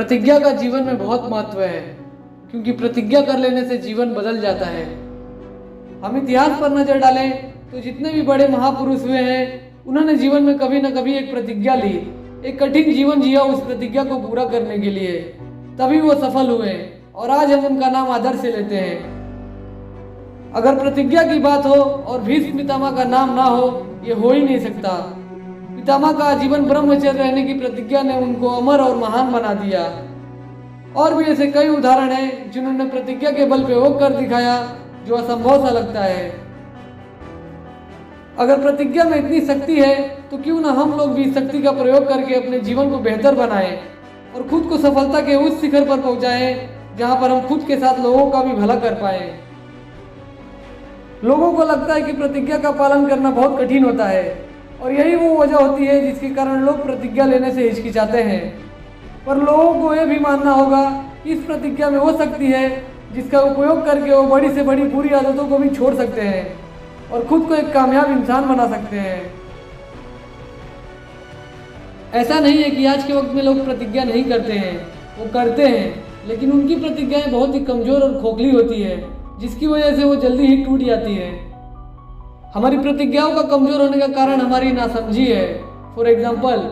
प्रतिज्ञा का जीवन में बहुत महत्व है, क्योंकि प्रतिज्ञा कर लेने से जीवन बदल जाता है। हम इतिहास पर नजर डालें तो जितने भी बड़े महापुरुष हुए हैं, उन्होंने जीवन में कभी न कभी एक प्रतिज्ञा ली, एक कठिन जीवन जिया उस प्रतिज्ञा को पूरा करने के लिए, तभी वो सफल हुए और आज हम उनका नाम आदर से लेते हैं। अगर प्रतिज्ञा की बात हो और भीष्म पितामह का नाम ना हो, ये हो ही नहीं सकता। पितामह का जीवन ब्रह्मचर्य रहने की प्रतिज्ञा ने उनको अमर और महान बना दिया। और भी ऐसे कई उदाहरण हैं जिन्होंने प्रतिज्ञा के बल पे वो कर दिखाया जो असंभव सा लगता है। अगर प्रतिज्ञा में इतनी शक्ति है तो क्यों ना हम लोग भी इस शक्ति का प्रयोग करके अपने जीवन को बेहतर बनाएं और खुद को सफलता के उस शिखर पर पहुंचाएं जहां पर हम खुद के साथ लोगों का भी भला कर पाए। लोगों को लगता है कि प्रतिज्ञा का पालन करना बहुत कठिन होता है और यही वो वजह होती है जिसके कारण लोग प्रतिज्ञा लेने से हिचकिचाते हैं। पर लोगों को यह भी मानना होगा कि इस प्रतिज्ञा में वो शक्ति है जिसका उपयोग करके वो बड़ी से बड़ी बुरी आदतों को भी छोड़ सकते हैं और खुद को एक कामयाब इंसान बना सकते हैं। ऐसा नहीं है कि आज के वक्त में लोग प्रतिज्ञा नहीं करते हैं, वो करते हैं, लेकिन उनकी प्रतिज्ञाएं बहुत ही कमजोर और खोखली होती है, जिसकी वजह से वो जल्दी ही टूट जाती है। हमारी प्रतिज्ञाओं का कमजोर होने का कारण हमारी नासमझी है। फॉर एग्जाम्पल,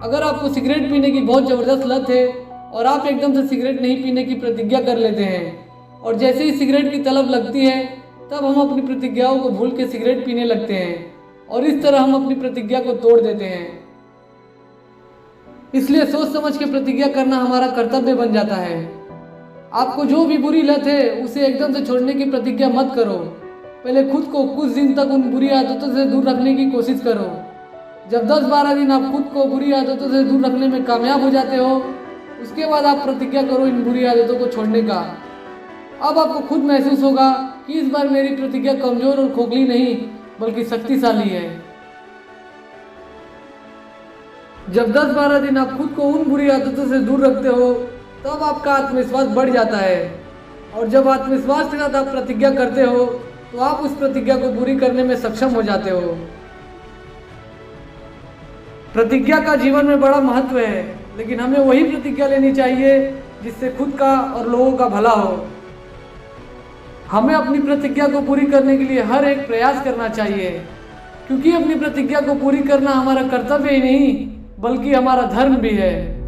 अगर आपको सिगरेट पीने की बहुत ज़बरदस्त लत है और आप एकदम से सिगरेट नहीं पीने की प्रतिज्ञा कर लेते हैं और जैसे ही सिगरेट की तलब लगती है तब हम अपनी प्रतिज्ञाओं को भूल के सिगरेट पीने लगते हैं और इस तरह हम अपनी प्रतिज्ञा को तोड़ देते हैं। इसलिए सोच समझ के प्रतिज्ञा करना हमारा कर्तव्य बन जाता है। आपको जो भी बुरी लत है उसे एकदम से छोड़ने की प्रतिज्ञा मत करो। पहले खुद को कुछ दिन तक उन बुरी आदतों से दूर रखने की कोशिश करो। जब 10-12 दिन आप खुद को बुरी आदतों से दूर रखने में कामयाब हो जाते हो, उसके बाद आप प्रतिज्ञा करो इन बुरी आदतों को छोड़ने का। अब आपको खुद महसूस होगा कि इस बार मेरी प्रतिज्ञा कमजोर और खोखली नहीं बल्कि शक्तिशाली है। जब 10-12 दिन आप खुद को उन बुरी आदतों से दूर रखते हो तब आपका आत्मविश्वास बढ़ जाता है और जब आत्मविश्वास के साथ आप प्रतिज्ञा करते हो तो आप उस प्रतिज्ञा को पूरी करने में सक्षम हो जाते हो। प्रतिज्ञा का जीवन में बड़ा महत्व है, लेकिन हमें वही प्रतिज्ञा लेनी चाहिए जिससे खुद का और लोगों का भला हो। हमें अपनी प्रतिज्ञा को पूरी करने के लिए हर एक प्रयास करना चाहिए, क्योंकि अपनी प्रतिज्ञा को पूरी करना हमारा कर्तव्य ही नहीं बल्कि हमारा धर्म भी है।